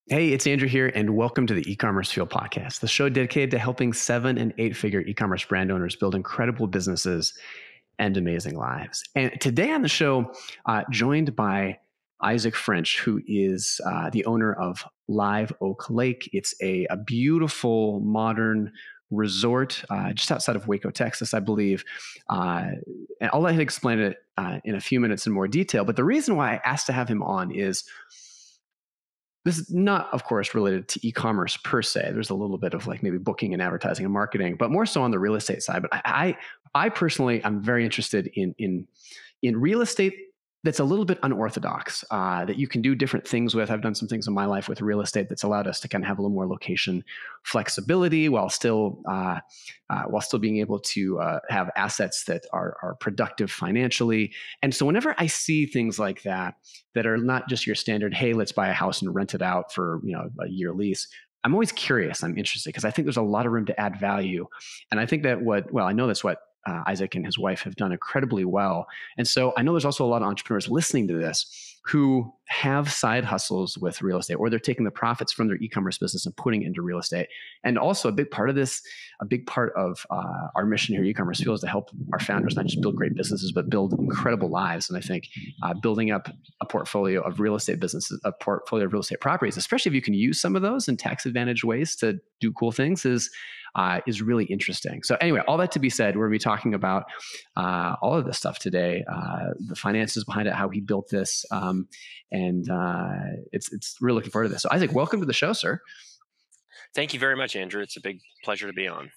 Hey, it's Andrew here, and welcome to the eCommerceFuel podcast, the show dedicated to helping 7- and 8-figure e-commerce brand owners build incredible businesses and amazing lives. And today on the show, joined by Isaac French, who is the owner of Live Oak Lake. It's a beautiful, modern resort just outside of Waco, Texas, I believe. And I'll let him explain it in a few minutes in more detail. But the reason why I asked to have him on is this is not, of course, related to e-commerce per se. There's a little bit of like maybe booking and advertising and marketing, but more so on the real estate side. But I personally, I'm very interested in real estate that's a little bit unorthodox, that you can do different things with. I've done some things in my life with real estate that's allowed us to kind of have a little more location flexibility while still being able to have assets that are productive financially. And so whenever I see things like that are not just your standard, hey, let's buy a house and rent it out for a year lease, I'm always curious. I'm interested because I think there's a lot of room to add value. And I think that I know that's what Isaac and his wife have done incredibly well. And so I know there's also a lot of entrepreneurs listening to this who have side hustles with real estate, or they're taking the profits from their e-commerce business and putting it into real estate. And also a big part of our mission here at eCommerceFuel is to help our founders not just build great businesses, but build incredible lives. And I think building up a portfolio of real estate businesses, a portfolio of real estate properties, especially if you can use some of those in tax advantage ways to do cool things, is really interesting. So anyway, all that to be said, we're going to be talking about all of this stuff today, the finances behind it, how he built this, and it's really looking forward to this. So Isaac, welcome to the show, sir. Thank you very much, Andrew. It's a big pleasure to be on.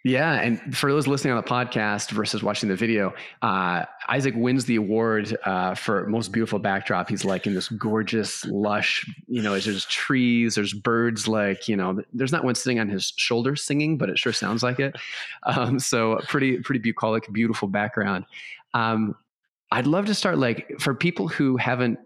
Yeah. And for those listening on the podcast versus watching the video, Isaac wins the award for most beautiful backdrop. He's like in this gorgeous, lush, there's trees, there's birds, there's not one sitting on his shoulder singing, but it sure sounds like it. So pretty bucolic, beautiful background. I'd love to start, for people who haven't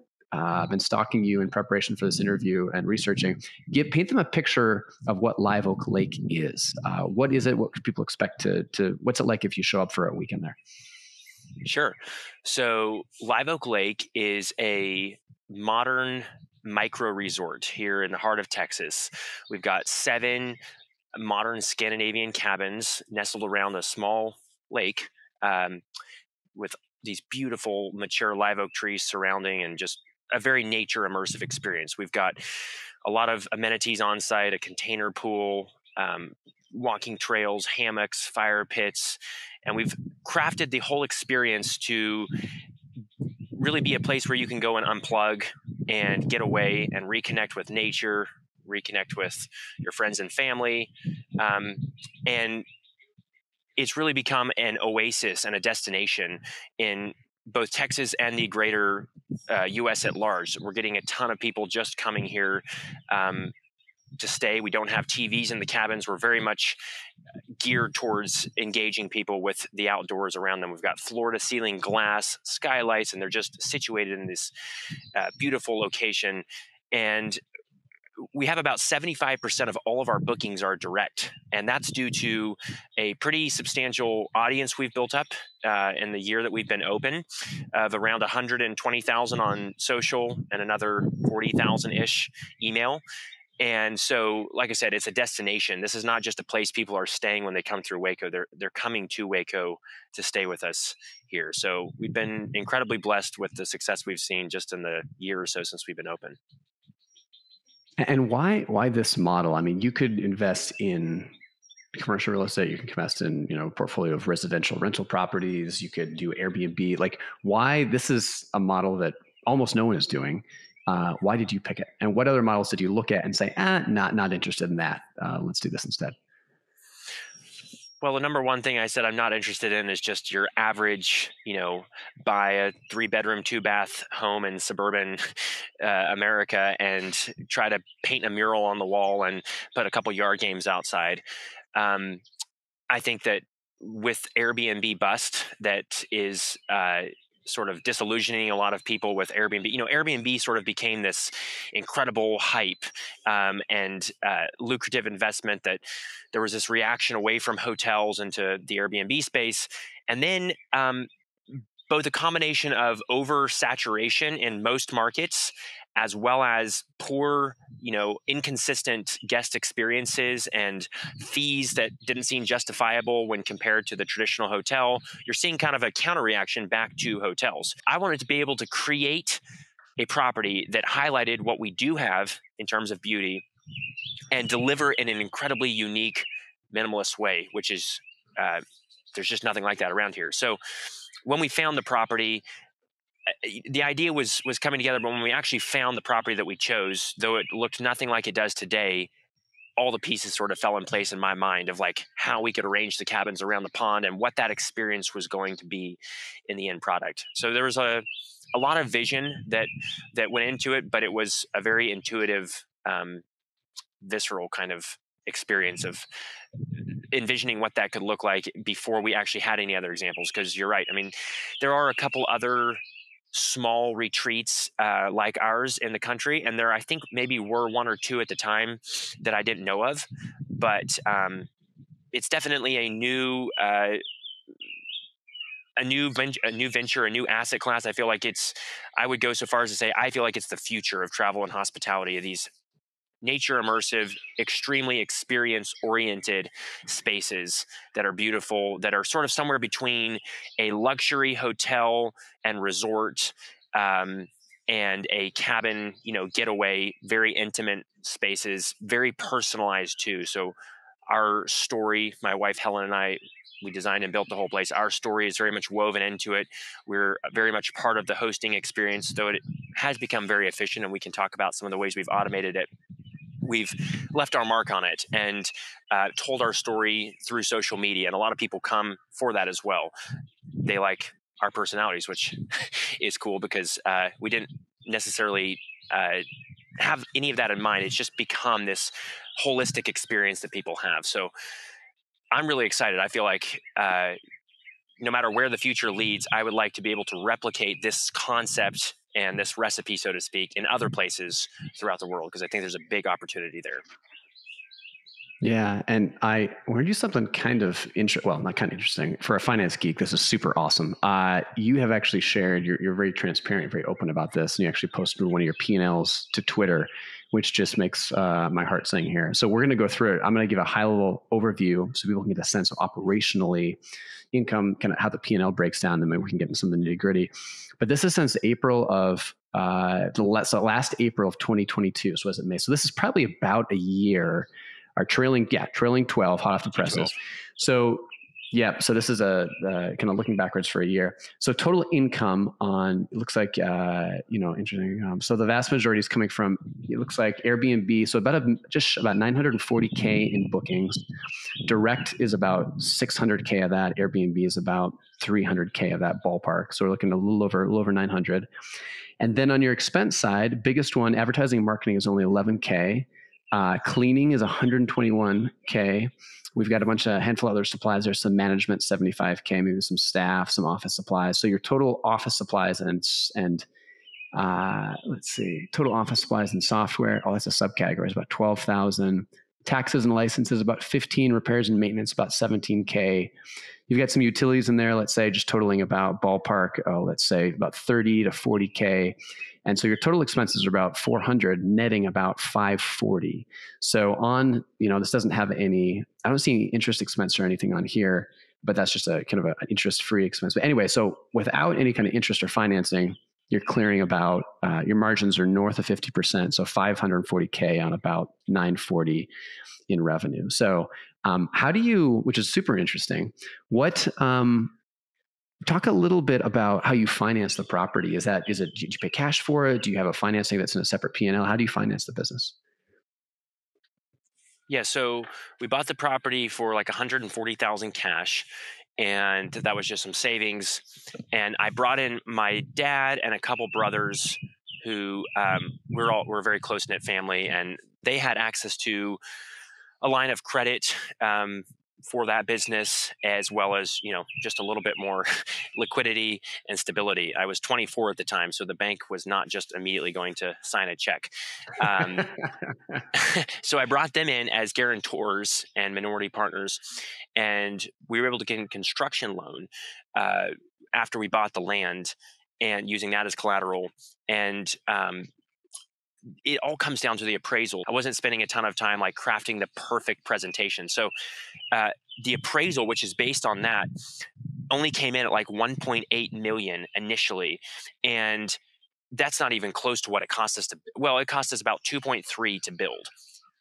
been stalking you in preparation for this interview and researching, paint them a picture of what Live Oak Lake is. What is it? What can people expect to what's it like if you show up for a weekend there? Sure. So Live Oak Lake is a modern micro resort here in the heart of Texas. We've got 7 modern Scandinavian cabins nestled around a small lake, with these beautiful mature live oak trees surrounding, and just a very nature immersive experience. We've got a lot of amenities on site, a container pool, walking trails, hammocks, fire pits, and we've crafted the whole experience to really be a place where you can go and unplug and get away and reconnect with nature, reconnect with your friends and family. And it's really become an oasis and a destination in both Texas and the greater U.S. at large. We're getting a ton of people just coming here to stay. We don't have TVs in the cabins. We're very much geared towards engaging people with the outdoors around them. We've got floor-to-ceiling glass skylights, and they're just situated in this beautiful location. And we have about 75% of all of our bookings are direct, and that's due to a pretty substantial audience we've built up in the year that we've been open, of around 120,000 on social and another 40,000-ish email. And so, like I said, it's a destination. This is not just a place people are staying when they come through Waco. They're coming to Waco to stay with us here. So we've been incredibly blessed with the success we've seen just in the year or so since we've been open. And why this model? I mean, you could invest in commercial real estate. You can invest in a portfolio of residential rental properties. You could do Airbnb. Why this is a model that almost no one is doing? Why did you pick it? And what other models did you look at and say, not interested in that? Let's do this instead. Well, the number one thing I said I'm not interested in is just your average, buy a 3-bedroom, 2-bath home in suburban America and try to paint a mural on the wall and put a couple yard games outside. I think that with Airbnb bust, that is sort of disillusioning a lot of people with Airbnb. Airbnb sort of became this incredible hype and lucrative investment, that there was this reaction away from hotels into the Airbnb space. And then both a combination of oversaturation in most markets as well as poor, inconsistent guest experiences and fees that didn't seem justifiable when compared to the traditional hotel. You're seeing kind of a counter reaction back to hotels. I wanted to be able to create a property that highlighted what we do have in terms of beauty and deliver in an incredibly unique, minimalist way, which is, there's just nothing like that around here. So when we found the property, the idea was coming together, but when we actually found the property that we chose, though it looked nothing like it does today, all the pieces sort of fell in place in my mind of like how we could arrange the cabins around the pond and what that experience was going to be in the end product. So there was a lot of vision that went into it, but it was a very intuitive, visceral kind of experience of envisioning what that could look like before we actually had any other examples. Because you're right. I mean, there are a couple other small retreats like ours in the country, and there I think maybe were one or two at the time that I didn't know of, but it's definitely a new venture, a new asset class. I feel like I would go so far as to say I feel like it's the future of travel and hospitality, of these nature immersive, extremely experience oriented spaces that are beautiful, that are sort of somewhere between a luxury hotel and resort, and a cabin, getaway, very intimate spaces, very personalized too. So our story, my wife Helen and I, we designed and built the whole place. Our story is very much woven into it. We're very much part of the hosting experience, though it has become very efficient, and we can talk about some of the ways we've automated it. We've left our mark on it and told our story through social media. And a lot of people come for that as well. They like our personalities, which is cool because we didn't necessarily have any of that in mind. It's just become this holistic experience that people have. So I'm really excited. I feel like no matter where the future leads, I would like to be able to replicate this concept and this recipe, so to speak, in other places throughout the world, because I think there's a big opportunity there. Yeah, and I want to do something kind of not kind of interesting. For a finance geek, this is super awesome. You have actually shared, you're very transparent, very open about this, and you actually posted one of your P&Ls to Twitter, which just makes my heart sing here. So we're going to go through it. I'm going to give a high-level overview so people can get a sense of operationally income, kind of how the P&L breaks down, and then maybe we can get into some of the nitty-gritty. But this is since April of last April of 2022. So was it May? So this is probably about a year. Our trailing 12, hot off the presses. So so this is a kind of looking backwards for a year. So total income on, it looks like, interesting. So the vast majority is coming from, it looks like Airbnb. So just about 940K in bookings. Direct is about 600K of that. Airbnb is about 300K of that ballpark. So we're looking at a little over 900. And then on your expense side, biggest one, advertising and marketing is only 11K. Cleaning is 121K. We've got a handful of other supplies. There's some management, 75K, maybe some staff, some office supplies. So your total office supplies and total office supplies and software, that's a subcategory, is about 12,000. Taxes and licenses, about 15. Repairs and maintenance, about 17K. You've got some utilities in there, let's say, just totaling about ballpark, let's say about 30 to 40K. And so your total expenses are about 400, netting about 540. So this doesn't have I don't see any interest expense or anything on here, but that's just a kind of an interest-free expense. But anyway, so without any kind of interest or financing, you're clearing about, your margins are north of 50%. So 540K on about 940 in revenue. So how do you, which is super interesting, talk a little bit about how you finance the property. Did you pay cash for it? Do you have a financing that's in a separate P&L? How do you finance the business? Yeah, so we bought the property for like 140,000 cash, and that was just some savings. And I brought in my dad and a couple brothers who we're a very close knit family, and they had access to a line of credit for that business, as well as just a little bit more liquidity and stability. I was 24 at the time, so the bank was not just immediately going to sign a check. So I brought them in as guarantors and minority partners, and we were able to get a construction loan after we bought the land, and using that as collateral. And it all comes down to the appraisal. I wasn't spending a ton of time like crafting the perfect presentation. So uh, the appraisal, which is based on that, only came in at like 1.8 million initially, and that's not even close to what it cost us to. Well, it cost us about 2.3 to build.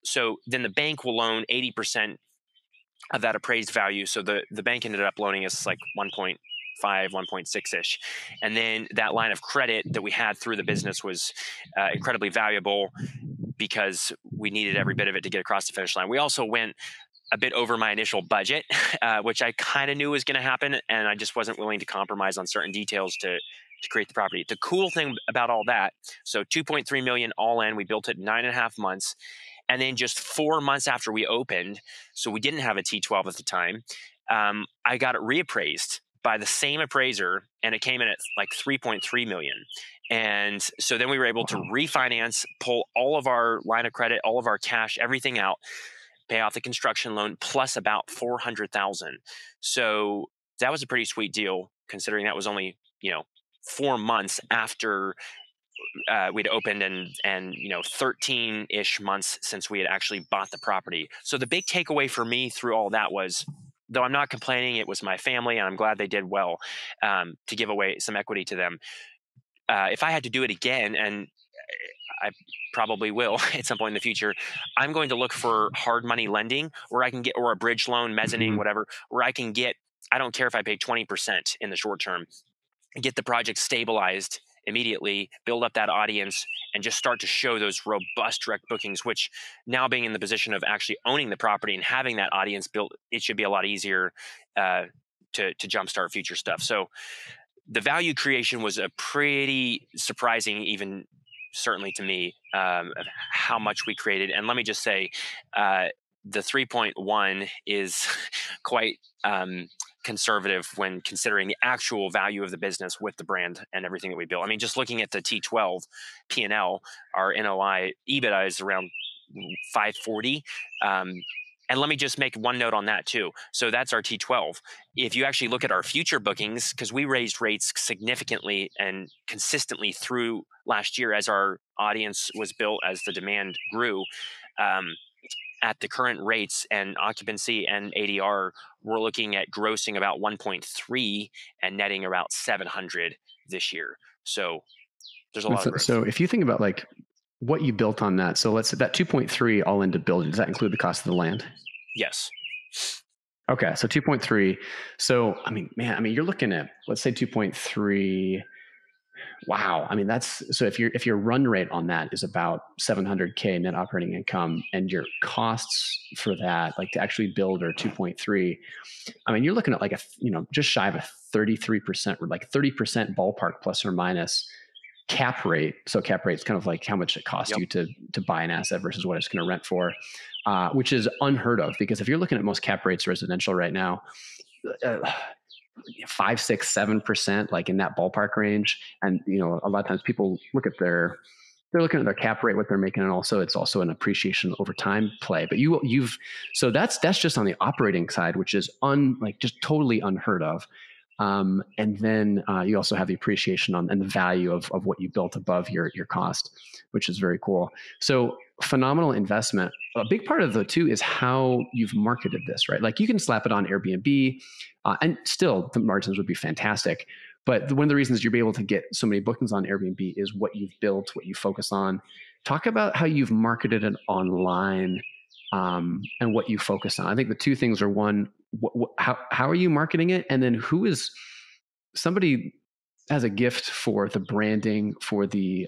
So then the bank will loan 80% of that appraised value. So the bank ended up loaning us like 1.5, 1.6 ish. And then that line of credit that we had through the business was incredibly valuable because we needed every bit of it to get across the finish line. We also went a bit over my initial budget, which I kind of knew was going to happen. And I just wasn't willing to compromise on certain details to create the property. The cool thing about all that, so 2.3 million all in, we built it in 9.5 months. And then just 4 months after we opened, so we didn't have a T12 at the time, I got it reappraised by the same appraiser, and it came in at like 3.3 million. And so then we were able to refinance, pull all of our line of credit, all of our cash, everything out, pay off the construction loan, plus about 400,000. So that was a pretty sweet deal, considering that was only 4 months after we'd opened, and 13-ish months since we had actually bought the property. So the big takeaway for me through all that was, though I'm not complaining, it was my family, and I'm glad they did well to give away some equity to them. If I had to do it again, and I probably will at some point in the future, I'm going to look for hard money lending where I can get, or a bridge loan, mezzanine, whatever, where I can get, I don't care if I pay 20% in the short term, get the project stabilized immediately, build up that audience, and just start to show those robust direct bookings, which now being in the position of actually owning the property and having that audience built, it should be a lot easier to jumpstart future stuff. So the value creation was a pretty surprising, even certainly to me, of how much we created. And let me just say, the 3.1 is quite conservative when considering the actual value of the business with the brand and everything that we built. I mean, just looking at the T12 P&L, our NOI EBITDA is around 540. And let me just make one note on that too. So that's our T12. If you actually look at our future bookings, because we raised rates significantly and consistently through last year as our audience was built, as the demand grew, at the current rates and occupancy and ADR, we're looking at grossing about 1.3 and netting about 700 this year. So there's a lot of growth. So if you think about like what you built on that, so let's say that 2.3 all into building, does that include the cost of the land? Yes. Okay, so 2.3. So I mean, you're looking at, let's say 2.3. Wow. I mean, that's, so if your run rate on that is about 700K net operating income, and your costs for that, like to actually build, are 2.3, I mean, you're looking at like just shy of a 33%, or like 30% ballpark plus or minus cap rate. So cap rate is kind of like how much it costs you to buy an asset versus what it's going to rent for, which is unheard of, because if you're looking at most cap rates residential right now, 5, 6, 7%, like in that ballpark range. And a lot of times people look at they're looking at their cap rate, what they're making, and also it's also an appreciation over time play. But so that's just on the operating side, which is just totally unheard of. And then you also have the appreciation and the value of what you built above your cost, which is very cool. So phenomenal investment. A big part of the too is how you've marketed this, right? Like you can slap it on Airbnb, and still the margins would be fantastic. But one of the reasons you'll be able to get so many bookings on Airbnb is what you've built, what you focus on. Talk about how you've marketed it online, and what you focus on. I think the two things are, one, how are you marketing it? And then who is somebody has a gift for the branding, for the,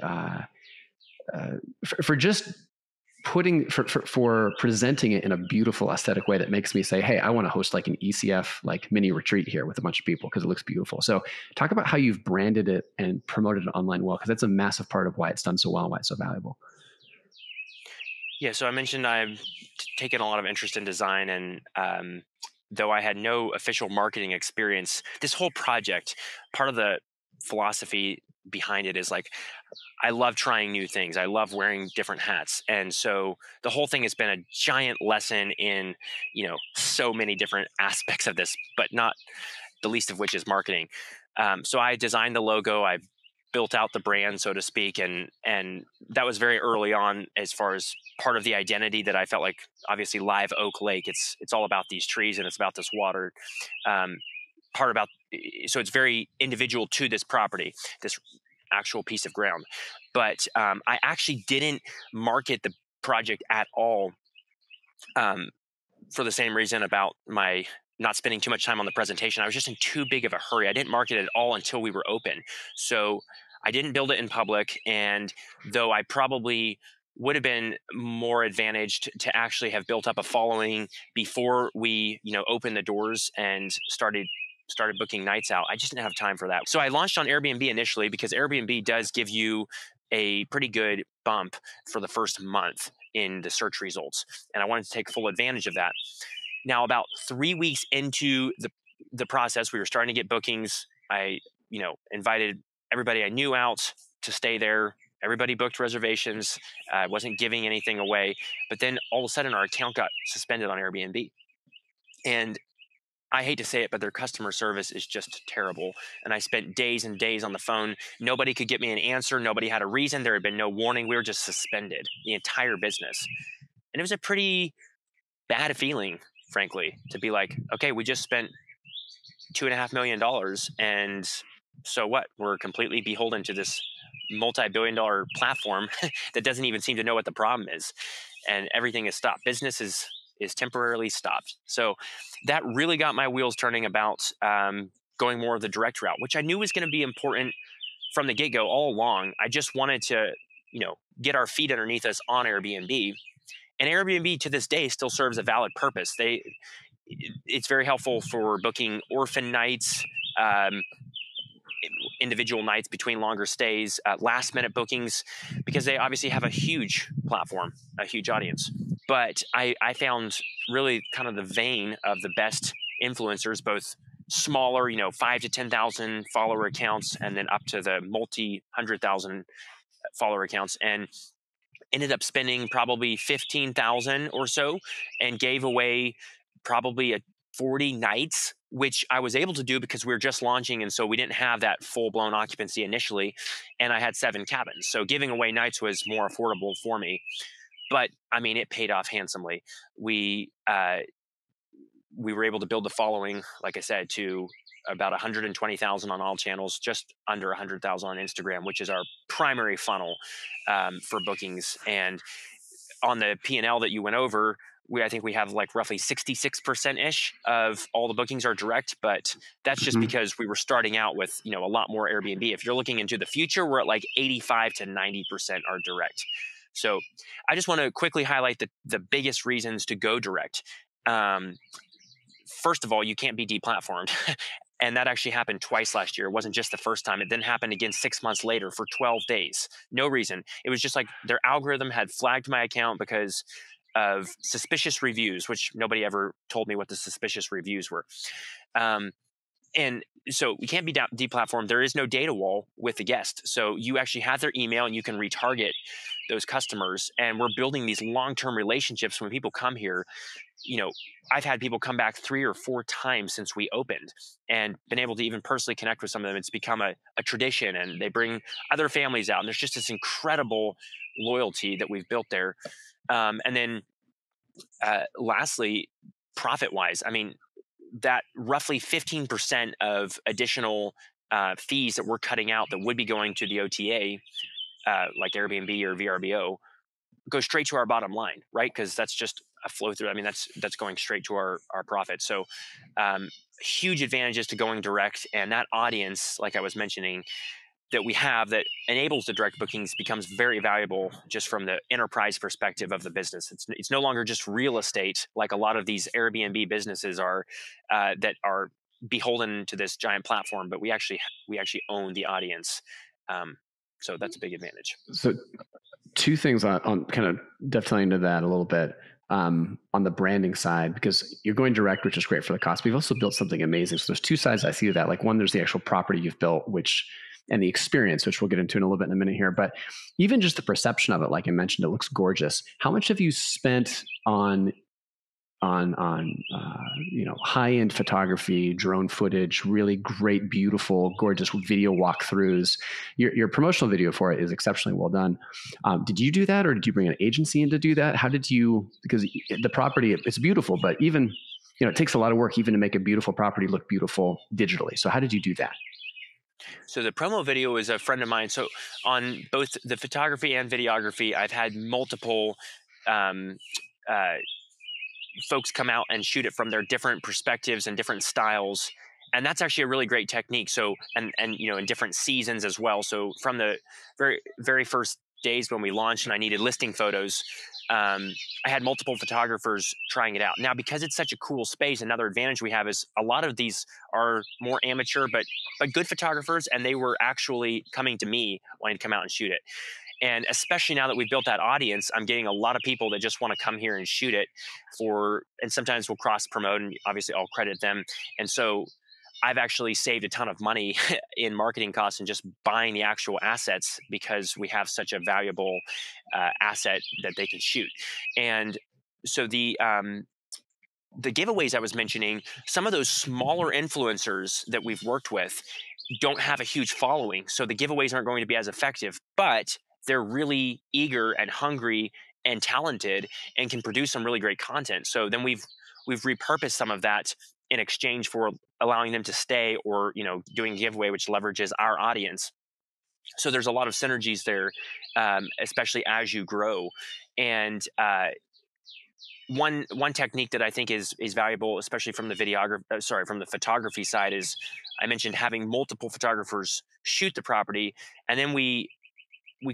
for just for presenting it in a beautiful aesthetic way that makes me say, hey, I want to host like an ECF like mini retreat here with a bunch of people because it looks beautiful. So talk about how you've branded it and promoted it online well, because that's a massive part of why it's done so well and why it's so valuable. Yeah, so I mentioned I've taken a lot of interest in design, and though I had no official marketing experience, this whole project, part of the philosophy behind it is like, I love trying new things. I love wearing different hats. And so the whole thing has been a giant lesson in, so many different aspects of this, but not the least of which is marketing. So I designed the logo. I built out the brand, so to speak, and that was very early on as far as part of the identity that I felt like. Obviously, Live Oak Lake, it's all about these trees and it's about this water. Um, part about So it's very individual to this property, this actual piece of ground. But I actually didn't market the project at all, um, for the same reason about my not spending too much time on the presentation. I was just in too big of a hurry. I didn't market it at all until we were open. So I didn't build it in public. And though I probably would have been more advantaged to actually have built up a following before we, opened the doors and started booking nights out, I just didn't have time for that. So I launched on Airbnb initially because Airbnb does give you a pretty good bump for the first month in the search results. And I wanted to take full advantage of that. Now, about 3 weeks into the process, we were starting to get bookings. I, invited everybody I knew out to stay there. Everybody booked reservations. I wasn't giving anything away. But then all of a sudden, our account got suspended on Airbnb. And I hate to say it, but their customer service is just terrible. And I spent days and days on the phone. Nobody could get me an answer. Nobody had a reason. There had been no warning. We were just suspended, the entire business. And it was a pretty bad feeling, frankly, to be like, okay, we just spent $2.5 million. And so what? We're completely beholden to this multi-billion-dollar platform that doesn't even seem to know what the problem is. And everything is stopped. Business is temporarily stopped. So that really got my wheels turning about going more of the direct route, which I knew was going to be important from the get-go all along. I just wanted to, get our feet underneath us on Airbnb. And Airbnb to this day still serves a valid purpose. It's very helpful for booking orphan nights, individual nights between longer stays, last minute bookings, because they obviously have a huge platform, a huge audience. But I found really kind of the vein of the best influencers, both smaller, 5 to 10,000 follower accounts, and then up to the multi-100,000 follower accounts, and ended up spending probably 15,000 or so and gave away probably 40 nights, which I was able to do because we were just launching. And so we didn't have that full blown occupancy initially. And I had 7 cabins. So giving away nights was more affordable for me. But I mean, it paid off handsomely. We were able to build the following, like I said, to about 120,000 on all channels, just under 100,000 on Instagram, which is our primary funnel for bookings. And on the P&L that you went over, I think we have like roughly 66%-ish of all the bookings are direct, but that's just because we were starting out with, a lot more Airbnb. If you're looking into the future, we're at like 85 to 90% are direct. So I just want to quickly highlight the biggest reasons to go direct. First of all, you can't be deplatformed. And that actually happened twice last year. It wasn't just the first time. It then happened again 6 months later for 12 days. No reason. It was just like their algorithm had flagged my account because of suspicious reviews, which nobody ever told me what the suspicious reviews were. And so we can't be deplatformed. There is no data wall with the guest. So you actually have their email and you can retarget those customers. And we're building these long-term relationships when people come here. I've had people come back 3 or 4 times since we opened and been able to even personally connect with some of them. It's become a tradition, and they bring other families out. And there's just this incredible loyalty that we've built there. And then lastly, profit-wise, I mean, that roughly 15% of additional fees that we're cutting out that would be going to the OTA, like Airbnb or VRBO, go straight to our bottom line, right? Because that's just a flow through. I mean, that's going straight to our profit. So huge advantages to going direct. And that audience, like I was mentioning, that we have that enables the direct bookings becomes very valuable just from the enterprise perspective of the business. It's no longer just real estate like a lot of these Airbnb businesses are that are beholden to this giant platform, but we actually own the audience. So that's a big advantage. So 2 things on kind of dovetailing into that a little bit. On the branding side, because you're going direct, which is great for the cost, but you've also built something amazing. So there's 2 sides I see to that. Like, one, there's the actual property you've built, and the experience, which we'll get into in a little bit in a minute here. But even just the perception of it, like I mentioned, it looks gorgeous. How much have you spent on on high-end photography, drone footage, really great, beautiful, gorgeous video walkthroughs. Your promotional video for it is exceptionally well done. Did you do that, or did you bring an agency in to do that? How did you? Because the property, it's beautiful, but even it takes a lot of work even to make a beautiful property look beautiful digitally. So how did you do that? So the promo video is a friend of mine. So on both the photography and videography, I've had multiple um, uh, folks come out and shoot it from their different perspectives and different styles. And that's actually a really great technique. So, and in different seasons as well. So from the very, very first days when we launched and I needed listing photos, I had multiple photographers trying it out. Now, because it's such a cool space, another advantage we have is a lot of these are more amateur, but good photographers. And they were actually coming to me wanting to come out and shoot it. And especially now that we've built that audience, I'm getting a lot of people that just want to come here and shoot it and sometimes we'll cross promote, and obviously I'll credit them. And so I've actually saved a ton of money in marketing costs and just buying the actual assets because we have such a valuable asset that they can shoot. And so the giveaways I was mentioning, some of those smaller influencers that we've worked with don't have a huge following. So the giveaways aren't going to be as effective, but they're really eager and hungry and talented and can produce some really great content. So then we've repurposed some of that in exchange for allowing them to stay, or doing a giveaway which leverages our audience. So there's a lot of synergies there, especially as you grow. And one technique that I think is valuable, especially from the photography side, is I mentioned having multiple photographers shoot the property, and then we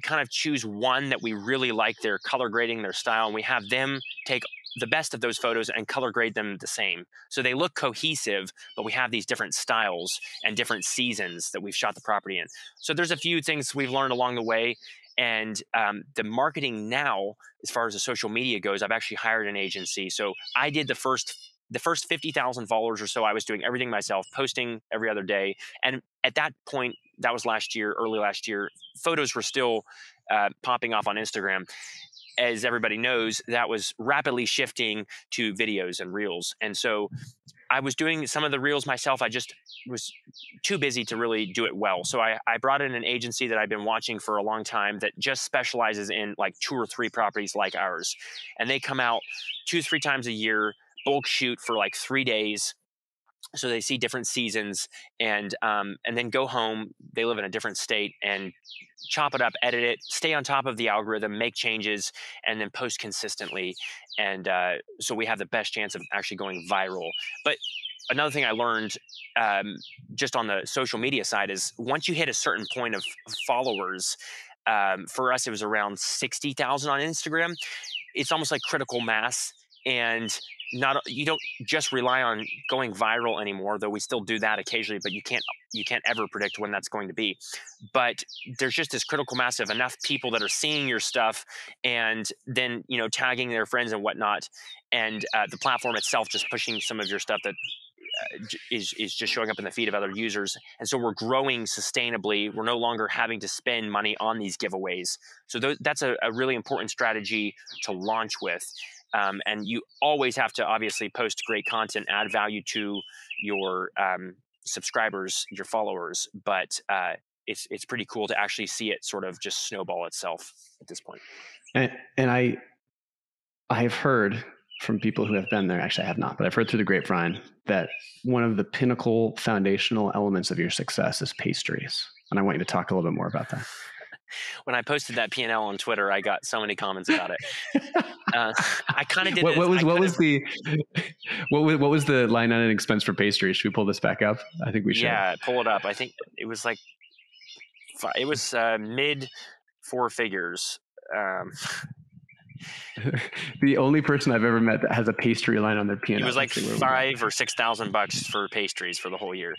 kind of choose one that we really like their color grading, their style, and we have them take the best of those photos and color grade them the same. So they look cohesive, but we have these different styles and different seasons that we've shot the property in. So there's a few things we've learned along the way. And the marketing now, as far as the social media goes, I've actually hired an agency. So I did the first 50,000 followers or so. I was doing everything myself, posting every other day. And at that point, that was early last year, photos were still popping off on Instagram. As everybody knows, that was rapidly shifting to videos and reels. And so I was doing some of the reels myself. I just was too busy to really do it well. So I brought in an agency that I've been watching for a long time that just specializes in like 2 or 3 properties like ours. And they come out 2-3 times a year, bulk shoot for like 3 days. So they see different seasons and then go home. They live in a different state and chop it up, edit it, stay on top of the algorithm, make changes, and then post consistently. And so we have the best chance of actually going viral. But another thing I learned just on the social media side is once you hit a certain point of followers, for us, it was around 60,000 on Instagram. It's almost like critical mass. And you don't just rely on going viral anymore, though we still do that occasionally, but you can't ever predict when that's going to be. But there's just this critical mass of enough people that are seeing your stuff and then tagging their friends and whatnot, and the platform itself just pushing some of your stuff that is just showing up in the feed of other users. And so we're growing sustainably. We're no longer having to spend money on these giveaways. So that's a really important strategy to launch with. And you always have to obviously post great content, add value to your subscribers, your followers. But it's pretty cool to actually see it sort of just snowball itself at this point. And I have heard from people who have been there. Actually, I have not, but I've heard through the grapevine that one of the pinnacle foundational elements of your success is pastries. And I want you to talk a little bit more about that. When I posted that P&L on Twitter, I got so many comments about it. I kind of did. What was the line item expense for pastries? Should we pull this back up? I think we should. Yeah, pull it up. I think it was like mid 4 figures. The only person I've ever met that has a pastry line on their P&L. It was like $5,000 or $6,000 for pastries for the whole year.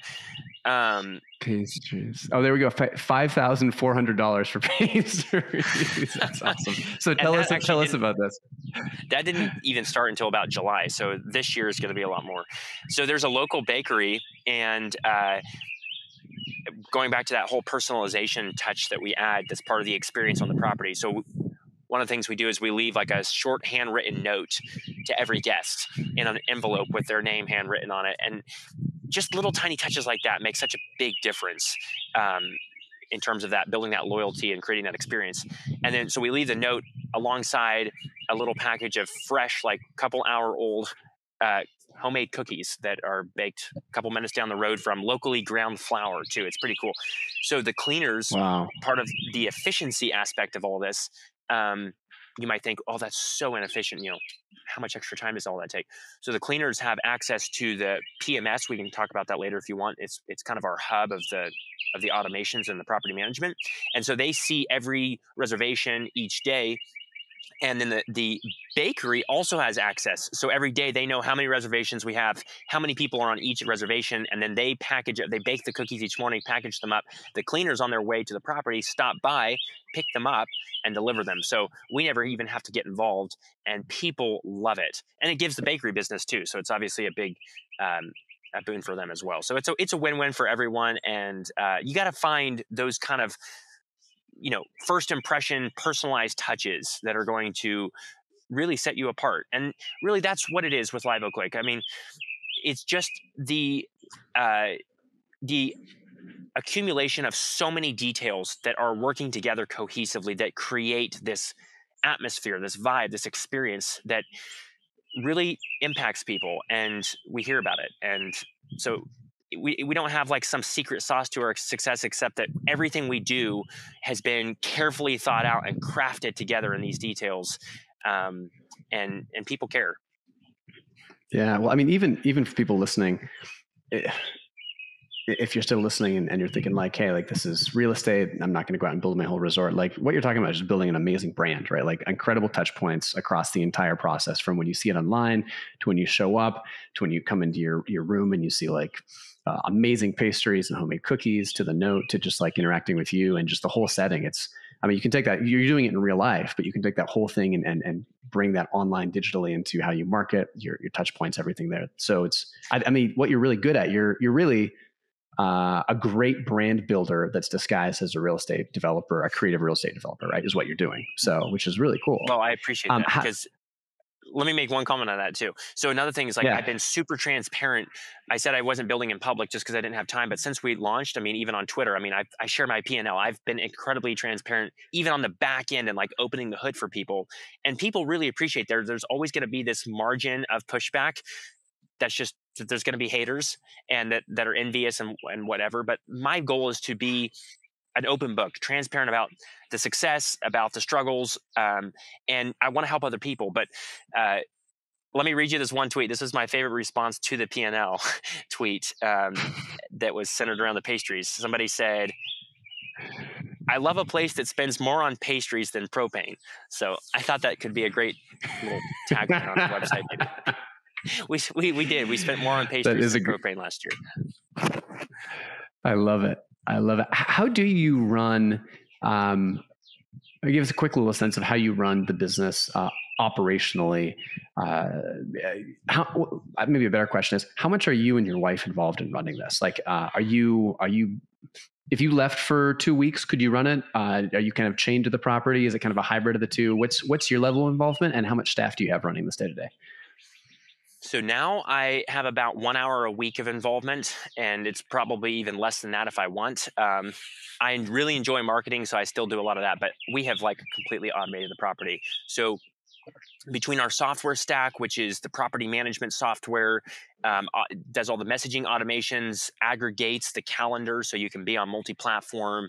Pastries. Oh, there we go. $5,400 for pastries. That's awesome. So tell us about this. That didn't even start until about July. So this year is going to be a lot more. So there's a local bakery, and going back to that whole personalization touch that we add, that's part of the experience on the property. So one of the things we do is we leave like a short handwritten note to every guest in an envelope with their name handwritten on it. And just little tiny touches like that make such a big difference in terms of that, building that loyalty and creating that experience. And then, so we leave the note alongside a little package of fresh, like couple hour old homemade cookies that are baked a couple minutes down the road from locally ground flour too. It's pretty cool. So the cleaners, Wow. part of the efficiency aspect of all this, you might think, oh, that's so inefficient. How much extra time does all that take? So the cleaners have access to the PMS. We can talk about that later if you want. It's kind of our hub of the automations and the property management. And so they see every reservation each day. And then the bakery also has access. So every day they know how many reservations we have, how many people are on each reservation, and then they package it. They bake the cookies each morning, package them up. The cleaners on their way to the property stop by, pick them up, and deliver them. So we never even have to get involved, and people love it. And it gives the bakery business too. So it's obviously a big a boon for them as well. So it's a win-win for everyone. And you got to find those kind of first impression personalized touches that are going to really set you apart. And really that's what it is with Live Oak Lake. I mean, it's just the accumulation of so many details that are working together cohesively that create this atmosphere, this vibe, this experience that really impacts people, and we hear about it. And so we don't have like some secret sauce to our success, except that everything we do has been carefully thought out and crafted together in these details, and people care. Yeah, well, I mean, even for people listening, if you're still listening and you're thinking like, hey, like this is real estate, I'm not going to go out and build my whole resort. Like what you're talking about is just building an amazing brand, right? Like incredible touch points across the entire process, from when you see it online to when you show up to when you come into your room and you see like amazing pastries and homemade cookies, to the note, to just like interacting with you and just the whole setting. I mean, you can take that, you're doing it in real life, but you can take that whole thing and bring that online digitally into how you market, your touch points, everything there. So I mean, what you're really good at, you're really a great brand builder that's disguised as a real estate developer, a creative real estate developer, right? Is what you're doing. So, which is really cool. Well, I appreciate that, because let me make one comment on that too. So another thing is like, I've been super transparent. I said I wasn't building in public just because I didn't have time. But since we launched, I mean, even on Twitter, I mean, I share my P&L. I've been incredibly transparent, even on the back end and like opening the hood for people. And people really appreciate there's always going to be this margin of pushback. That's just, there's going to be haters and that are envious and whatever. But my goal is to be an open book, transparent about the success, about the struggles, and I want to help other people. But let me read you this one tweet. This is my favorite response to the P&L tweet that was centered around the pastries. Somebody said, "I love a place that spends more on pastries than propane." So I thought that could be a great little tagline on the website. Maybe. We did. We spent more on pastries than propane last year. I love it. How do you run? Give us a quick little sense of how you run the business operationally. Maybe a better question is, how much are you and your wife involved in running this? Like, are you? If you left for 2 weeks, could you run it? Are you kind of chained to the property? Is it kind of a hybrid of the two? What's your level of involvement, and how much staff do you have running this day to day? So now I have about 1 hour a week of involvement, and it's probably even less than that if I want. I really enjoy marketing, so I still do a lot of that, but we have like completely automated the property. So between our software stack, which is the property management software, does all the messaging automations, aggregates the calendar so you can be on multi-platform,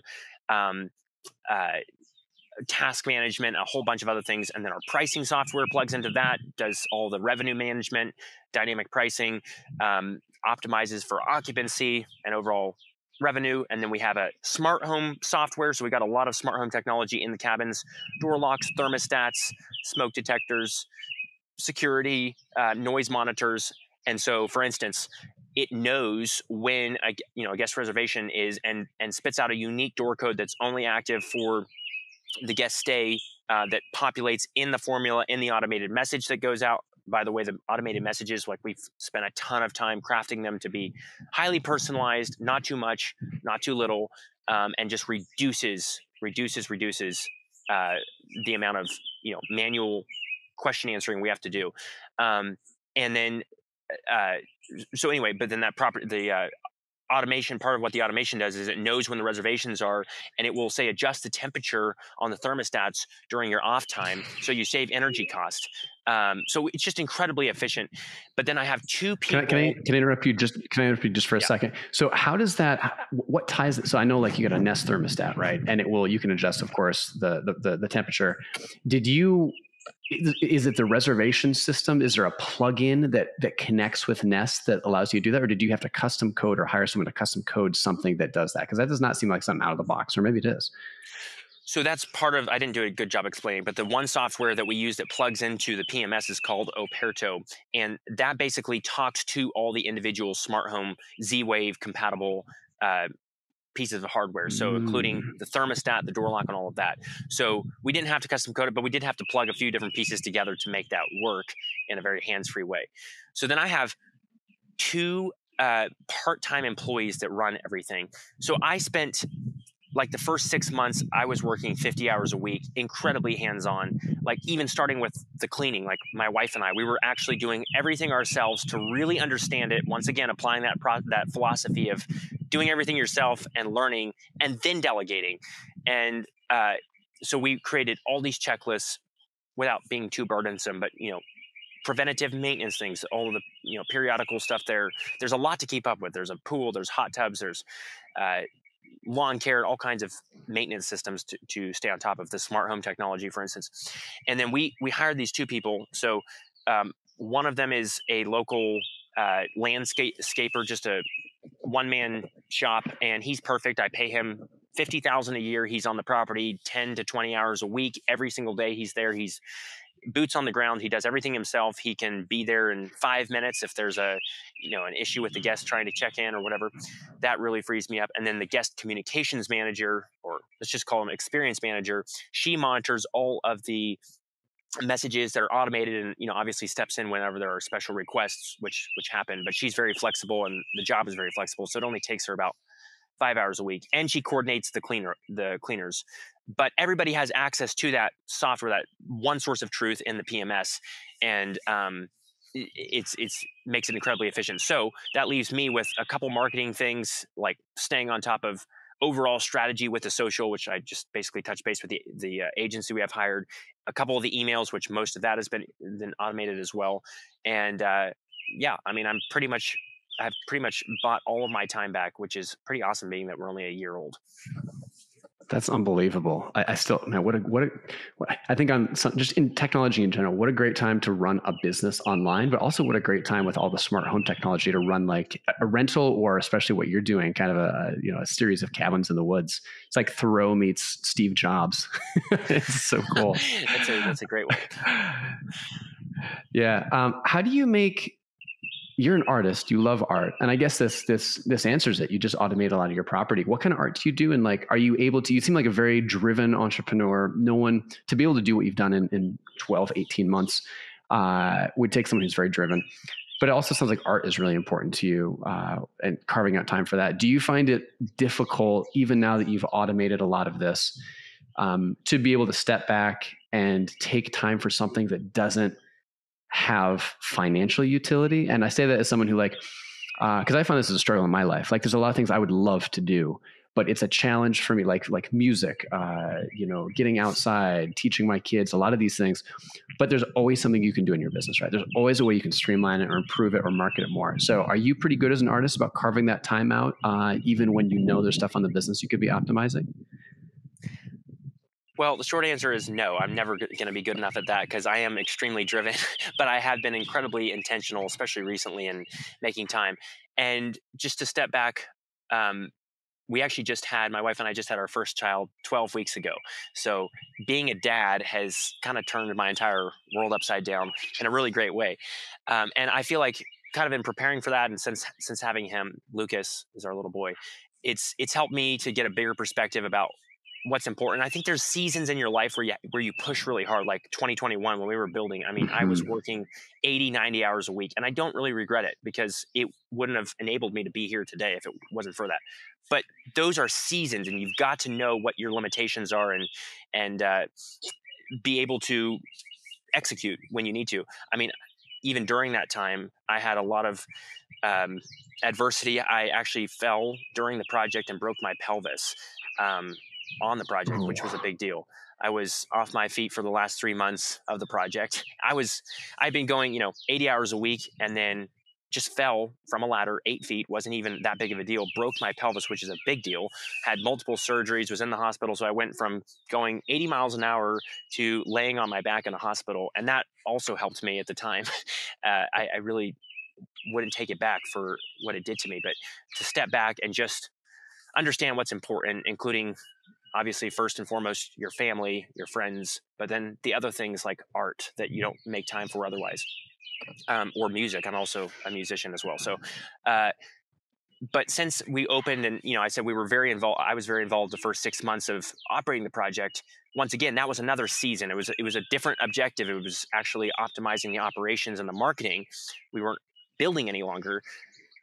task management, a whole bunch of other things. And then our pricing software plugs into that, does all the revenue management, dynamic pricing, optimizes for occupancy and overall revenue. And then we have a smart home software. So we got a lot of smart home technology in the cabins, door locks, thermostats, smoke detectors, security, noise monitors. And so, for instance, it knows when a guest reservation is and spits out a unique door code that's only active for the guest stay, that populates in the formula in the automated message that goes out. By the way, the automated messages, like we've spent a ton of time crafting them to be highly personalized, not too much, not too little, and just reduces the amount of manual question answering we have to do. And then uh, so anyway, but then the automation, part of what the automation does is it knows when the reservations are, and it will say adjust the temperature on the thermostats during your off time, so you save energy cost. So it's just incredibly efficient. But then I have two people. Can I interrupt you just for a second? So how does that? What ties it? So I know like you got a Nest thermostat, right? And you can adjust, of course, the temperature. Is it the reservation system? Is there a plugin that connects with Nest that allows you to do that? Or did you have to custom code or hire someone to custom code something that does that? Because that does not seem like something out of the box, or maybe it is. So that's part of, I didn't do a good job explaining, but the one software that we use that plugs into the PMS is called Operto. And that basically talks to all the individual smart home Z-Wave compatible pieces of hardware, so including the thermostat, the door lock, and all of that. So we didn't have to custom code it, but we did have to plug a few different pieces together to make that work in a very hands-free way. So then I have two part-time employees that run everything. So I spent like the first 6 months, I was working 50 hours a week, incredibly hands-on, like even starting with the cleaning. Like my wife and I, we were actually doing everything ourselves to really understand it. Once again, applying that philosophy of doing everything yourself and learning and then delegating. And so we created all these checklists without being too burdensome, but preventative maintenance things, all of the periodical stuff there. There's a lot to keep up with. There's a pool, there's hot tubs, there's lawn care, all kinds of maintenance systems to stay on top of the smart home technology, for instance. And then we hired these two people. So one of them is a local landscaper, just a one-man shop, and he's perfect. I pay him $50,000 a year. He's on the property 10 to 20 hours a week. Every single day he's there. He's boots on the ground. He does everything himself. He can be there in 5 minutes if there's an issue with the guest trying to check in or whatever. That really frees me up. And then the guest communications manager, or let's just call him experience manager, she monitors all of the messages that are automated and obviously steps in whenever there are special requests, which happen. But she's very flexible, and the job is very flexible, so it only takes her about 5 hours a week, and she coordinates the cleaners. But everybody has access to that software, that one source of truth in the PMS, and it's makes it incredibly efficient. So that leaves me with a couple marketing things, like staying on top of overall strategy with the social, which I just basically touch base with the agency we have hired, a couple of the emails, which most of that has been automated as well. And I've pretty much bought all of my time back, which is pretty awesome, being that we're only a year old. That's unbelievable. I still, man, I think just in technology in general, what a great time to run a business online, but also what a great time with all the smart home technology to run like a rental, or especially what you're doing, kind of a series of cabins in the woods. It's like Thoreau meets Steve Jobs. It's so cool. That's a great one. Yeah. How do you make? You're an artist. You love art, and I guess this answers it. You just automate a lot of your property. What kind of art do you do? And like, are you able to? You seem like a very driven entrepreneur. No one to be able to do what you've done in 12, 18 months would take someone who's very driven. But it also sounds like art is really important to you, and carving out time for that. Do you find it difficult, even now that you've automated a lot of this, to be able to step back and take time for something that doesn't have financial utility? And I say that as someone who because I find this as a struggle in my life. Like, there's a lot of things I would love to do, but it's a challenge for me, like music, getting outside, teaching my kids, a lot of these things. But there's always something you can do in your business, right? There's always a way you can streamline it or improve it or market it more. So are you pretty good as an artist about carving that time out, even when there's stuff on the business you could be optimizing? Well, the short answer is no. I'm never going to be good enough at that, because I am extremely driven, but I have been incredibly intentional, especially recently, in making time. And just to step back, my wife and I just had our first child 12 weeks ago. So being a dad has kind of turned my entire world upside down in a really great way. And I feel like, kind of in preparing for that, and since having him, Lucas is our little boy, it's helped me to get a bigger perspective about what's important. I think there's seasons in your life where you push really hard, like 2021 when we were building. I mean, I was Mhm. working 80, 90 hours a week, and I don't really regret it because it wouldn't have enabled me to be here today if it wasn't for that. But those are seasons, and you've got to know what your limitations are, and be able to execute when you need to. I mean, even during that time, I had a lot of um, adversity. I actually fell during the project and broke my pelvis um, on the project, which was a Oh. big deal. I was off my feet for the last 3 months of the project. I'd been going, 80 hours a week, and then just fell from a ladder 8 feet. Wasn't even that big of a deal. Broke my pelvis, which is a big deal. Had multiple surgeries. Was in the hospital. So I went from going 80 miles an hour to laying on my back in the hospital, and that also helped me at the time. I really wouldn't take it back for what it did to me, but to step back and just understand what's important, including obviously first and foremost your family, your friends, but then the other things like art that you don't make time for otherwise, or music. I'm also a musician as well. So, uh, but since we opened, and I said we were very involved, I was very involved the first 6 months of operating the project. Once again, that was another season. It was a different objective. It was actually optimizing the operations and the marketing. We weren't building any longer,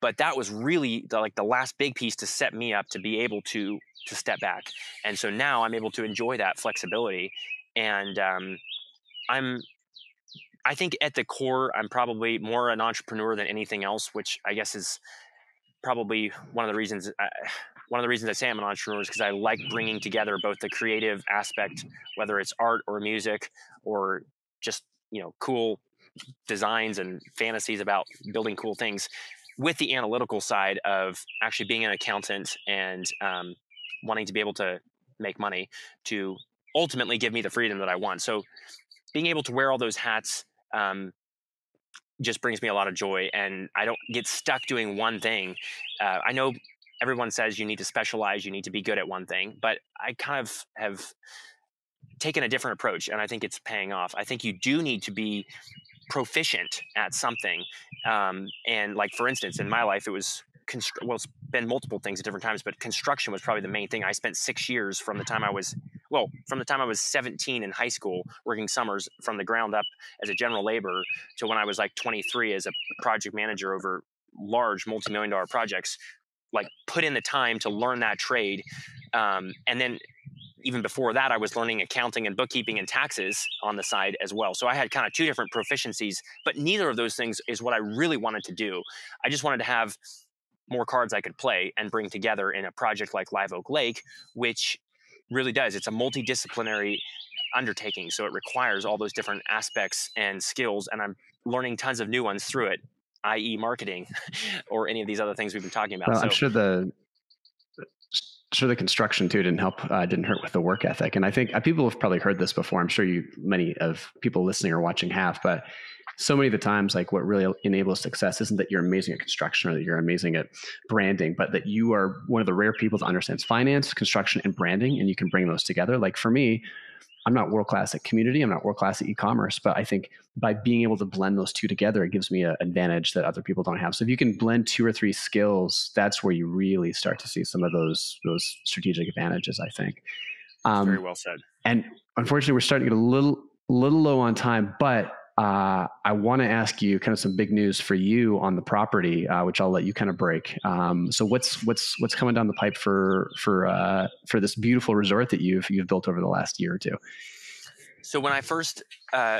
but that was really the last big piece to set me up to be able to step back. And so now I'm able to enjoy that flexibility. And I think at the core, I'm probably more an entrepreneur than anything else, which I guess is probably one of the reasons I say I'm an entrepreneur is because I like bringing together both the creative aspect, whether it's art or music or just cool designs and fantasies about building cool things, with the analytical side of actually being an accountant and wanting to be able to make money to ultimately give me the freedom that I want. So being able to wear all those hats just brings me a lot of joy, and I don't get stuck doing one thing. I know everyone says you need to specialize, you need to be good at one thing, but I kind of have taken a different approach, and I think it's paying off. I think you do need to be proficient at something. And like, for instance, in my life, it was well, it's been multiple things at different times, but construction was probably the main thing. I spent 6 years from the time I was 17 in high school, working summers from the ground up as a general laborer to when I was like 23 as a project manager over large multi-million dollar projects. Like, put in the time to learn that trade. And then even before that, I was learning accounting and bookkeeping and taxes on the side as well. So I had kind of two different proficiencies, but neither of those things is what I really wanted to do. I just wanted to have more cards I could play and bring together in a project like Live Oak Lake, which really does. It's a multidisciplinary undertaking. So it requires all those different aspects and skills. And I'm learning tons of new ones through it, i.e. marketing or any of these other things we've been talking about. Well, I'm So sure the construction too didn't hurt with the work ethic. And I think people have probably heard this before. I'm sure many of people listening or watching have, but so many of the times, like, what really enables success isn't that you're amazing at construction or that you're amazing at branding, but that you are one of the rare people that understands finance, construction, and branding, and you can bring those together. Like, for me, I'm not world class at community, I'm not world class at e-commerce, but I think by being able to blend those two together, it gives me an advantage that other people don't have. So if you can blend 2 or 3 skills, that's where you really start to see some of those strategic advantages, I think. very well said. And unfortunately, we're starting to get a little low on time, but I want to ask you kind of some big news for you on the property, which I'll let you kind of break. So what's coming down the pipe for this beautiful resort that you've built over the last year or two? So when I first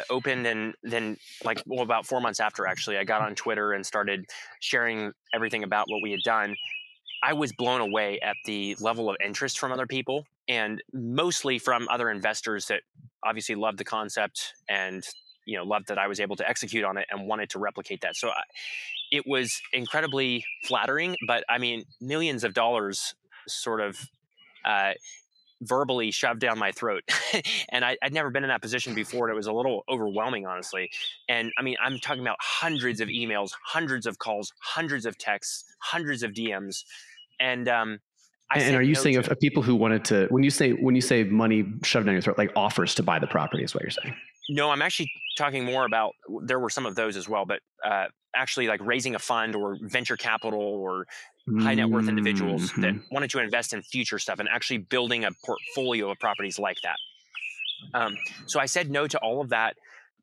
opened, and then about 4 months after, actually, I got on Twitter and started sharing everything about what we had done. I was blown away at the level of interest from other people, and mostly from other investors that obviously loved the concept and loved that I was able to execute on it and wanted to replicate that. So it was incredibly flattering, but I mean, millions of dollars sort of verbally shoved down my throat. And I'd never been in that position before. And it was a little overwhelming, honestly. And I mean, I'm talking about hundreds of emails, hundreds of calls, hundreds of texts, hundreds of DMs. And and are you saying of people who wanted to, when you say money shoved down your throat, like offers to buy the property is what you're saying? No, I'm actually talking more about, there were some of those as well, but actually like raising a fund or venture capital or high net worth individuals that Mm-hmm. wanted to invest in future stuff and actually building a portfolio of properties like that. So I said no to all of that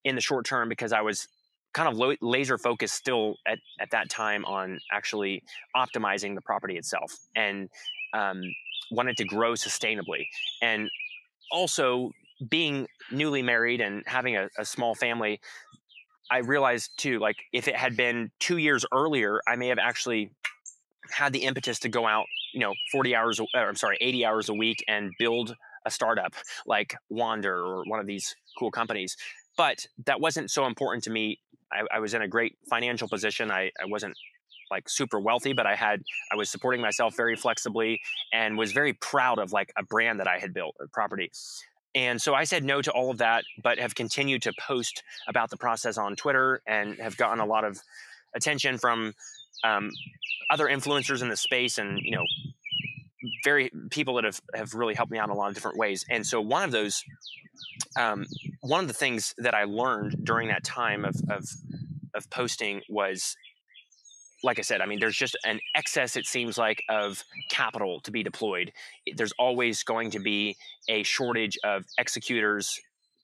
in the short term because I was kind of laser focused still at that time on actually optimizing the property itself and wanted to grow sustainably. And also being newly married and having a small family, I realized too, like if it had been 2 years earlier, I may have actually had the impetus to go out, 80 hours a week and build a startup like Wander or one of these cool companies. But that wasn't so important to me. I was in a great financial position. I wasn't like super wealthy, but I was supporting myself very flexibly and was very proud of like a brand that I had built, a property. And so I said no to all of that, but have continued to post about the process on Twitter and have gotten a lot of attention from um, other influencers in the space, and very people that have really helped me out in a lot of different ways. And so one of those, one of the things that I learned during that time of posting was, like I said, I mean, there's just an excess, it seems like, of capital to be deployed. There's always going to be a shortage of executors,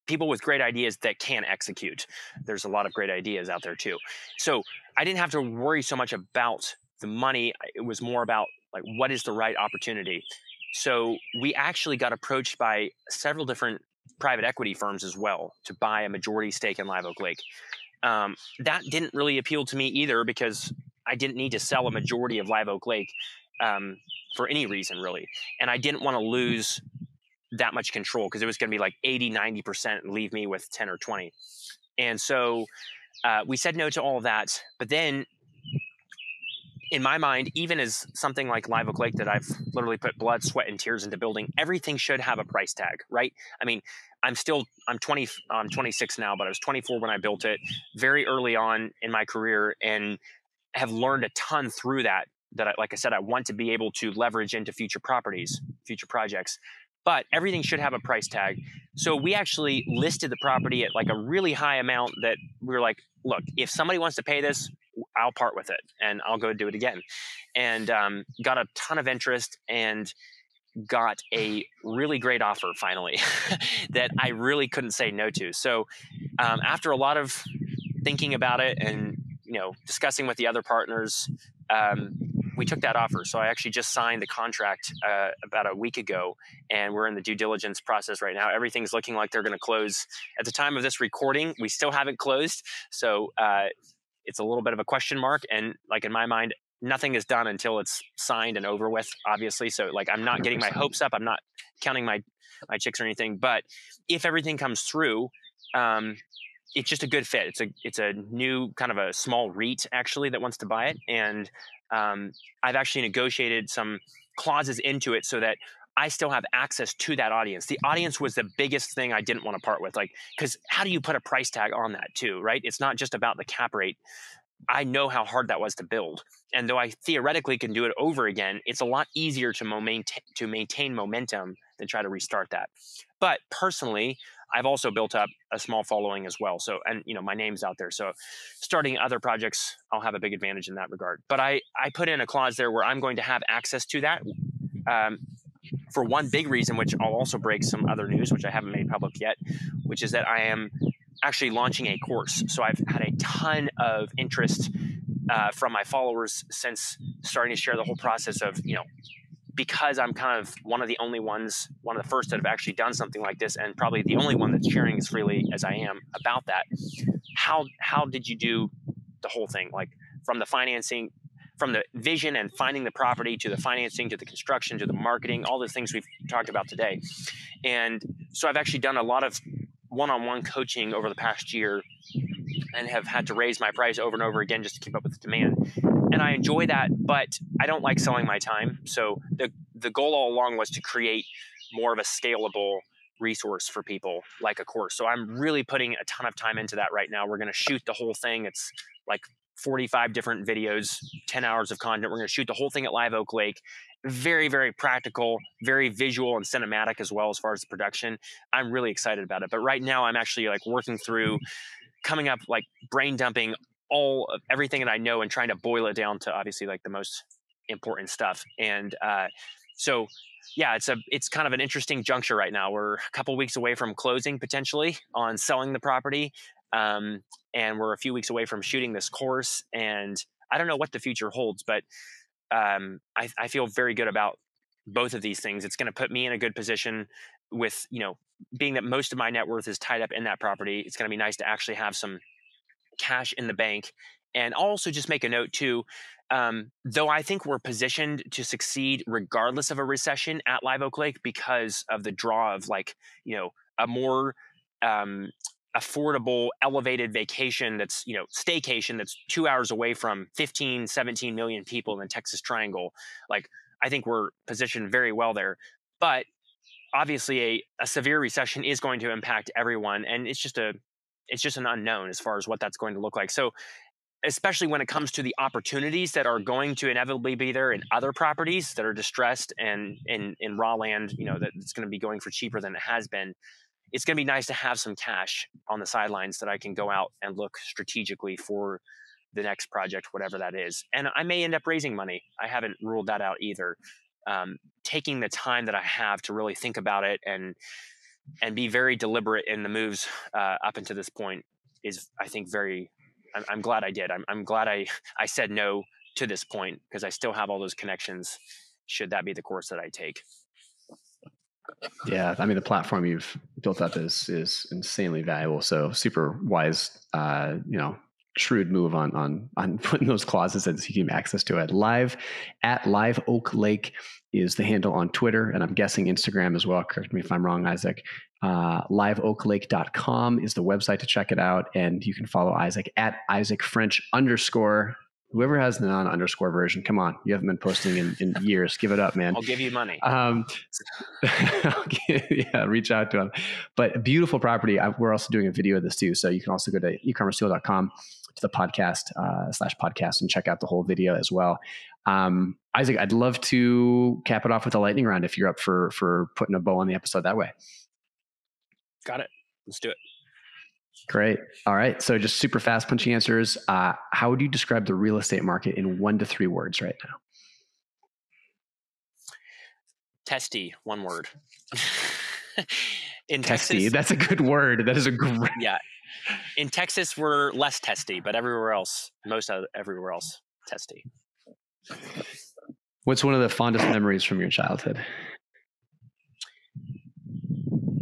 people with great ideas that can execute. There's a lot of great ideas out there too. So I didn't have to worry so much about the money. It was more about like, what is the right opportunity? So we actually got approached by several different private equity firms as well to buy a majority stake in Live Oak Lake. That didn't really appeal to me either because I didn't need to sell a majority of Live Oak Lake for any reason, really. And I didn't want to lose that much control because it was going to be like 80-90% and leave me with 10 or 20. And so we said no to all of that. But then in my mind, even as something like Live Oak Lake that I've literally put blood, sweat, and tears into building, everything should have a price tag, right? I mean, I'm 26 now, but I was 24 when I built it, very early on in my career, and have learned a ton through that. Like I said, I want to be able to leverage into future properties, future projects. But everything should have a price tag. So we actually listed the property at like a really high amount that we were like, look, if somebody wants to pay this, I'll part with it and I'll go do it again. And got a ton of interest and got a really great offer finally that I really couldn't say no to. So after a lot of thinking about it and discussing with the other partners, we took that offer. So I actually just signed the contract about a week ago, and we're in the due diligence process right now. Everything's looking like they're going to close at the time of this recording. We still haven't closed, so it's a little bit of a question mark. And like in my mind, nothing is done until it's signed and over with, obviously. So like I'm not getting my hopes up. I'm not counting my chicks or anything. But if everything comes through, it's just a good fit. It's a new kind of a small REIT actually that wants to buy it, and I've actually negotiated some clauses into it so that I still have access to that audience. The audience was the biggest thing I didn't want to part with, like, because how do you put a price tag on that too, right? It's not just about the cap rate. I know how hard that was to build, and though I theoretically can do it over again, it's a lot easier to maintain momentum than try to restart that. But personally, I've also built up a small following as well. So, and my name's out there. So starting other projects, I'll have a big advantage in that regard. But I put in a clause there where I'm going to have access to that for one big reason, which I'll also break some other news, which I haven't made public yet, which is that I am actually launching a course. So I've had a ton of interest from my followers since starting to share the whole process of, because I'm kind of one of the first that have actually done something like this, and probably the only one that's sharing as freely as I am about that. How did you do the whole thing? Like from the financing, from the vision and finding the property, to the financing, to the construction, to the marketing, all the things we've talked about today. And so I've actually done a lot of one-on-one coaching over the past year and have had to raise my price over and over again just to keep up with the demand. And I enjoy that, but I don't like selling my time. So the goal all along was to create more of a scalable resource for people, like a course. So I'm really putting a ton of time into that right now. We're going to shoot the whole thing. It's like 45 different videos, 10 hours of content. We're going to shoot the whole thing at Live Oak Lake. Very, very practical, very visual and cinematic as well as far as the production. I'm really excited about it. But right now I'm actually like working through coming up, like brain dumping everything that I know and trying to boil it down to obviously like the most important stuff. And so yeah, it's kind of an interesting juncture right now. We're a couple weeks away from closing potentially on selling the property. And we're a few weeks away from shooting this course, and I don't know what the future holds, but I feel very good about both of these things. It's going to put me in a good position with, being that most of my net worth is tied up in that property. It's going to be nice to actually have some cash in the bank. And I'll also just make a note too, though I think we're positioned to succeed regardless of a recession at Live Oak Lake because of the draw of a more affordable, elevated vacation that's, staycation that's 2 hours away from 15, 17 million people in the Texas Triangle. Like, I think we're positioned very well there. But obviously a severe recession is going to impact everyone. And it's just an unknown as far as what that's going to look like. So especially when it comes to the opportunities that are going to inevitably be there in other properties that are distressed and in raw land, that it's going to be going for cheaper than it has been. It's going to be nice to have some cash on the sidelines that I can go out and look strategically for the next project, whatever that is. And I may end up raising money. I haven't ruled that out either. Taking the time that I have to really think about it and be very deliberate in the moves up until this point is, I think, I'm glad I did. I'm glad I said no to this point, because I still have all those connections should that be the course that I take. Yeah, I mean, the platform you've built up is insanely valuable. So super wise, shrewd move on putting those clauses in so you can access to it. Live Oak Lake is the handle on Twitter, and I'm guessing Instagram as well. Correct me if I'm wrong, Isaac. liveoaklake.com is the website to check it out, and you can follow Isaac at @IsaacFrench_. Whoever has the non-underscore version, come on, you haven't been posting in years. Give it up, man. I'll give you money. Yeah, reach out to him. But a beautiful property. We're also doing a video of this too, so you can also go to eCommerceFuel.com to the podcast /podcast and check out the whole video as well. Isaac, I'd love to cap it off with a lightning round if you're up for putting a bow on the episode that way. Got it. Let's do it. Great. All right. So just super fast, punchy answers. How would you describe the real estate market in 1 to 3 words right now? Testy, one word. In testy, Texas, that's a good word. That is a great. Yeah. In Texas, we're less testy, but everywhere else, everywhere else, testy. What's one of the fondest memories from your childhood?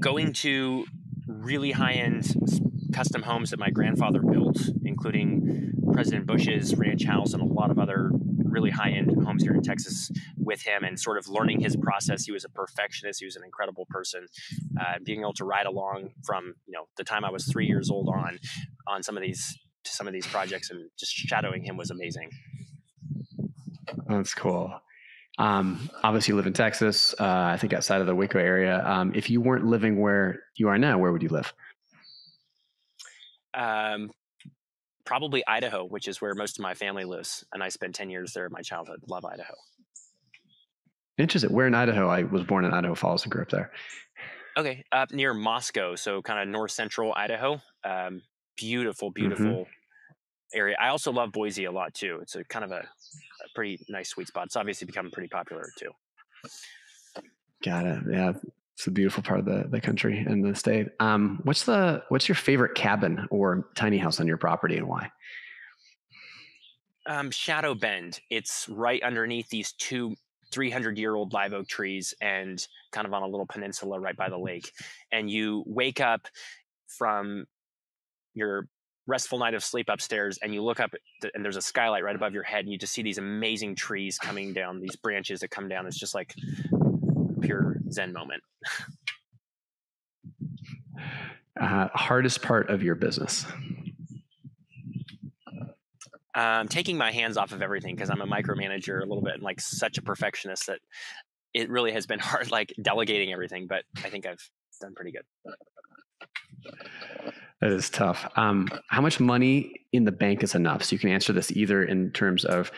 Going to really high-end custom homes that my grandfather built, including President Bush's ranch house and a lot of other really high-end homes here in Texas with him, and sort of learning his process. He was a perfectionist. He was an incredible person. Being able to ride along from the time I was 3 years old on some of these projects, and just shadowing him was amazing. That's cool. Obviously you live in Texas, I think outside of the Waco area. If you weren't living where you are now, where would you live? Probably Idaho, which is where most of my family lives. And I spent 10 years there in my childhood. Love Idaho. Interesting. Where in Idaho? I was born in Idaho Falls and grew up there. Okay. Up near Moscow. So kind of north central Idaho. Beautiful area. I also love Boise a lot too. It's a kind of a pretty nice sweet spot. It's obviously become pretty popular too. Got it. Yeah. It's a beautiful part of the country and the state. What's your favorite cabin or tiny house on your property, and why? Shadow Bend. It's right underneath these 2 300-year-old live oak trees, and kind of on a little peninsula right by the lake. And you wake up from your restful night of sleep upstairs, and you look up and there's a skylight right above your head, and you just see these amazing trees coming down, these branches that come down. It's just like pure Zen moment. Hardest part of your business? Taking my hands off of everything, because I'm a micromanager a little bit, and like such a perfectionist that it really has been hard, like delegating everything, but I think I've done pretty good. That is tough. How much money in the bank is enough? So you can answer this either in terms of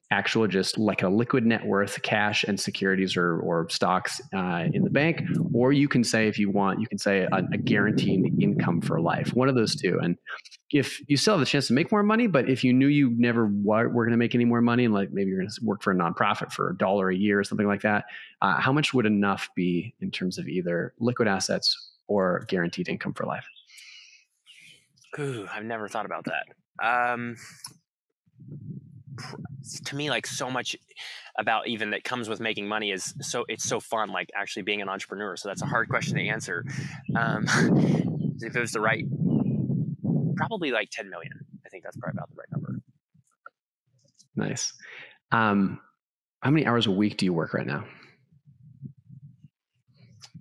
actual, just like a liquid net worth, cash and securities or stocks in the bank, or you can say, if you want, you can say a guaranteed income for life, one of those two. And if you still have the chance to make more money, but if you knew you never were going to make any more money, and like maybe you're going to work for a nonprofit for $1 a year or something like that, how much would enough be in terms of either liquid assets or guaranteed income for life? Ooh, I've never thought about that. To me, like, so much about even that comes with making money is it's so fun, like actually being an entrepreneur. So that's a hard question to answer. If it was the right, probably like 10 million. I think that's probably about the right number. Nice. How many hours a week do you work right now?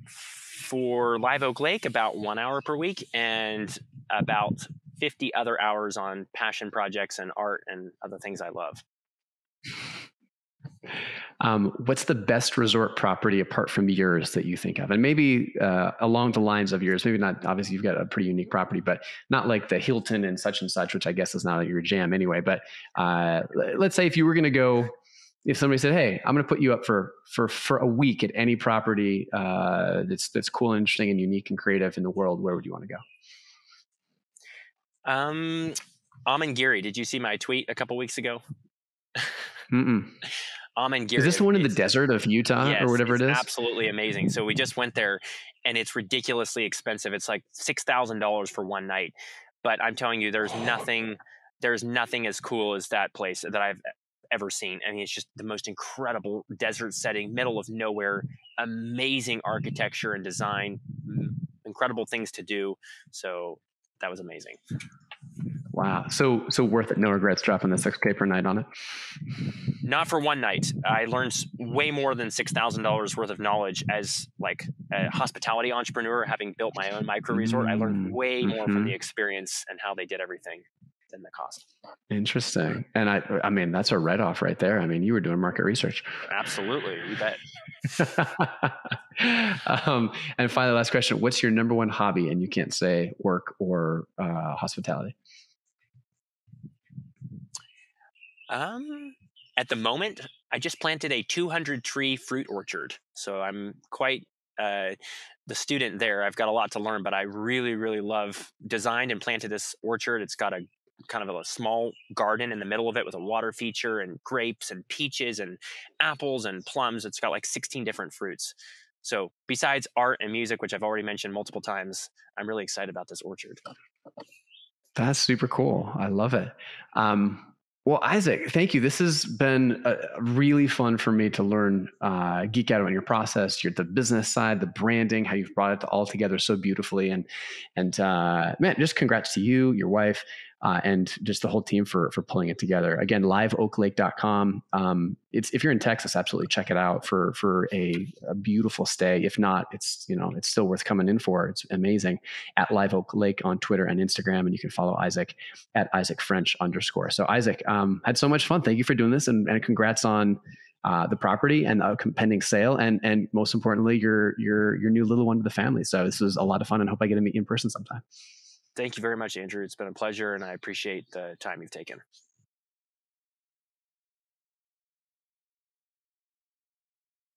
For Live Oak Lake, about 1 hour per week, and about 50 other hours on passion projects and art and other things I love. What's the best resort property apart from yours that you think of? And maybe along the lines of yours, maybe not, obviously you've got a pretty unique property, but not like the Hilton and such, which I guess is not your jam anyway. But let's say if you were going to go, if somebody said, "Hey, I'm going to put you up for a week at any property that's cool and interesting and unique and creative in the world," where would you want to go? Amangiri. Did you see my tweet a couple weeks ago? Mm-mm. Amangiri. Is this the one in the desert of Utah, yes, or whatever it is? Absolutely amazing. So we just went there, and it's ridiculously expensive. It's like $6,000 for one night. But I'm telling you, there's nothing as cool as that place that I've ever seen. I mean, it's just the most incredible desert setting, middle of nowhere, amazing architecture and design, incredible things to do. So that was amazing. Wow. So worth it. No regrets dropping the $6K per night on it. Not for one night. I learned way more than $6,000 worth of knowledge as like a hospitality entrepreneur, having built my own micro resort. I learned way more from the experience and how they did everything than the cost. Interesting. And I mean, that's a write-off right there. I mean, you were doing market research. Absolutely. You bet. And finally, last question. What's your number one hobby? And you can't say work or hospitality. At the moment, I just planted a 200 tree fruit orchard. So I'm quite the student there. I've got a lot to learn, but I really, really love designed and planted this orchard. It's got a kind of a small garden in the middle of it with a water feature and grapes and peaches and apples and plums. It's got like 16 different fruits. So besides art and music, which I've already mentioned multiple times, I'm really excited about this orchard. That's super cool. I love it. Well, Isaac, thank you. This has been really fun for me to learn, geek out on your process, the business side, the branding, how you've brought it all together so beautifully. And man, just congrats to you, your wife, and just the whole team for pulling it together. Again, liveoaklake.com. If you're in Texas, absolutely check it out for a beautiful stay. If not, it's still worth coming in for. It's amazing. At Live Oak Lake on Twitter and Instagram, and you can follow Isaac at _IsaacFrench_. So Isaac, had so much fun. Thank you for doing this, and congrats on the property and the pending sale, and most importantly, your new little one to the family. So this was a lot of fun, and hope I get to meet you in person sometime. Thank you very much, Andrew. It's been a pleasure, and I appreciate the time you've taken.